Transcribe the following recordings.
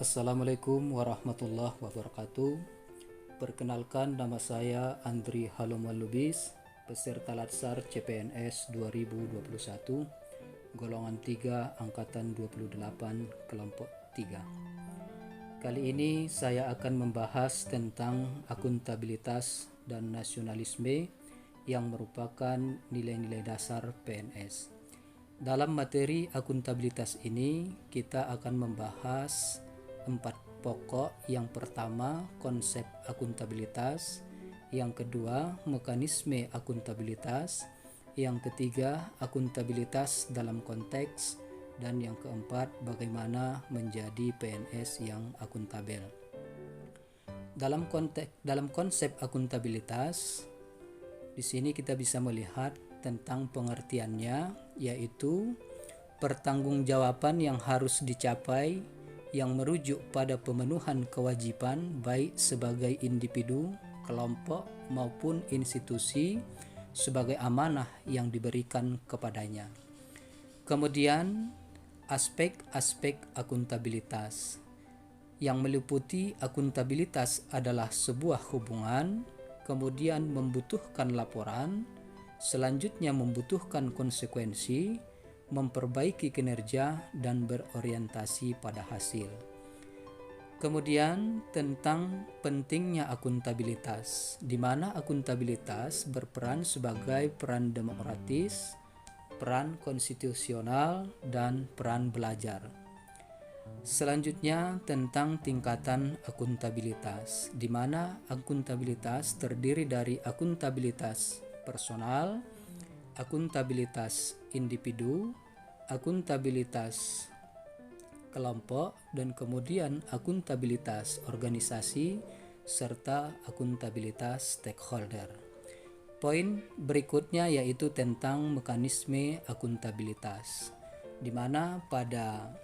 Assalamualaikum warahmatullahi wabarakatuh. Perkenalkan, nama saya Andri Halomal Lubis, peserta Latsar CPNS 2021, golongan 3 angkatan 28 kelompok 3. Kali ini saya akan membahas tentang akuntabilitas dan nasionalisme yang merupakan nilai-nilai dasar PNS. Dalam materi akuntabilitas ini, kita akan membahas 4 pokok. Yang pertama, konsep akuntabilitas. Yang kedua, mekanisme akuntabilitas. Yang ketiga, akuntabilitas dalam konteks. Dan yang keempat, bagaimana menjadi PNS yang akuntabel. Dalam konsep akuntabilitas, di sini kita bisa melihat tentang pengertiannya, yaitu pertanggungjawaban yang harus dicapai yang merujuk pada pemenuhan kewajiban baik sebagai individu, kelompok maupun institusi sebagai amanah yang diberikan kepadanya. Kemudian aspek-aspek akuntabilitas. Yang meliputi akuntabilitas adalah sebuah hubungan, kemudian membutuhkan laporan, selanjutnya membutuhkan konsekuensi, memperbaiki kinerja, dan berorientasi pada hasil. Kemudian tentang pentingnya akuntabilitas, di mana akuntabilitas berperan sebagai peran demokratis, peran konstitusional, dan peran belajar. Selanjutnya tentang tingkatan akuntabilitas, di mana akuntabilitas terdiri dari akuntabilitas personal, akuntabilitas individu, akuntabilitas kelompok, dan kemudian akuntabilitas organisasi serta akuntabilitas stakeholder. Poin berikutnya yaitu tentang mekanisme akuntabilitas, di mana pada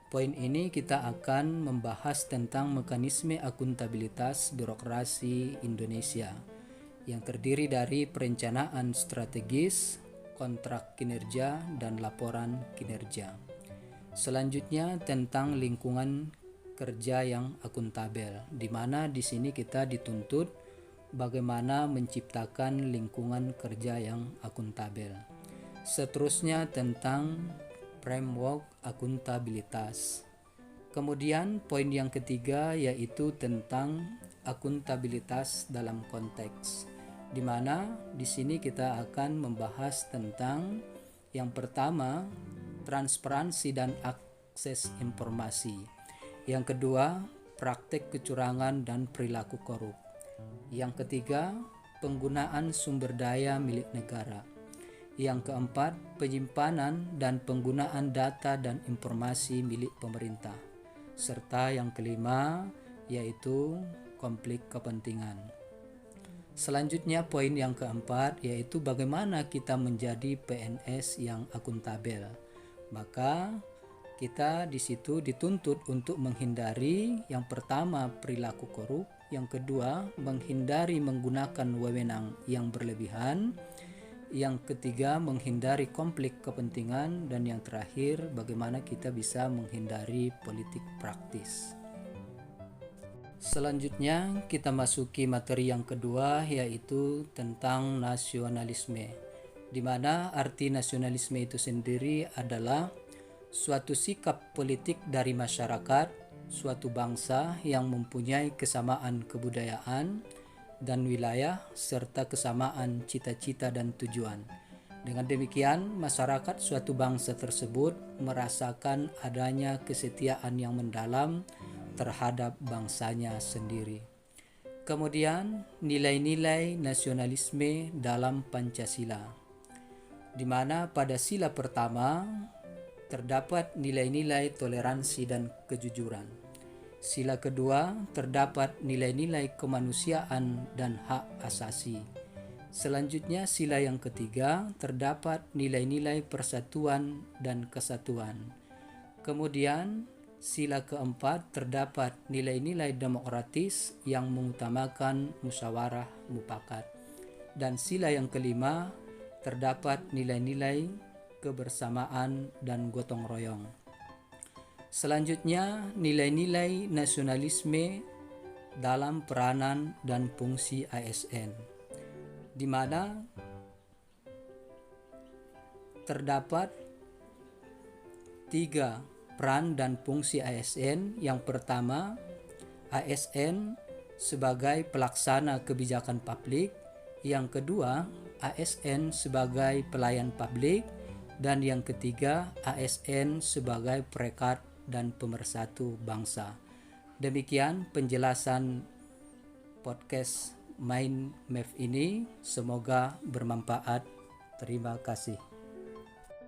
poin ini kita akan membahas tentang mekanisme akuntabilitas birokrasi Indonesia yang terdiri dari perencanaan strategis, kontrak kinerja, dan laporan kinerja. Selanjutnya tentang lingkungan kerja yang akuntabel, di mana di sini kita dituntut bagaimana menciptakan lingkungan kerja yang akuntabel. Seterusnya tentang framework akuntabilitas. Kemudian poin yang ketiga yaitu tentang akuntabilitas dalam konteks, di mana di sini kita akan membahas tentang yang pertama, transparansi dan akses informasi. Yang kedua, praktek kecurangan dan perilaku korup. Yang ketiga, penggunaan sumber daya milik negara. Yang keempat, penyimpanan dan penggunaan data dan informasi milik pemerintah. Serta yang kelima, yaitu konflik kepentingan. Selanjutnya poin yang keempat yaitu bagaimana kita menjadi PNS yang akuntabel. Maka kita di situ dituntut untuk menghindari yang pertama perilaku korup, yang kedua menghindari menggunakan wewenang yang berlebihan, yang ketiga menghindari konflik kepentingan, dan yang terakhir bagaimana kita bisa menghindari politik praktis. Selanjutnya kita masuki materi yang kedua yaitu tentang nasionalisme, di mana arti nasionalisme itu sendiri adalah suatu sikap politik dari masyarakat suatu bangsa yang mempunyai kesamaan kebudayaan dan wilayah serta kesamaan cita-cita dan tujuan. Dengan demikian, masyarakat suatu bangsa tersebut merasakan adanya kesetiaan yang mendalam terhadap bangsanya sendiri. Kemudian, nilai-nilai nasionalisme dalam Pancasila, di mana pada sila pertama terdapat nilai-nilai toleransi dan kejujuran. Sila kedua terdapat nilai-nilai kemanusiaan dan hak asasi. Selanjutnya sila yang ketiga terdapat nilai-nilai persatuan dan kesatuan. Kemudian sila keempat terdapat nilai-nilai demokratis yang mengutamakan musyawarah mufakat. Dan sila yang kelima terdapat nilai-nilai kebersamaan dan gotong royong. Selanjutnya, nilai-nilai nasionalisme dalam peranan dan fungsi ASN, di mana terdapat 3 peran dan fungsi ASN. Yang pertama, ASN sebagai pelaksana kebijakan publik. Yang kedua, ASN sebagai pelayan publik. Dan yang ketiga, ASN sebagai perekat dan pemersatu bangsa. Demikian penjelasan podcast Mind Map ini, semoga bermanfaat. Terima kasih.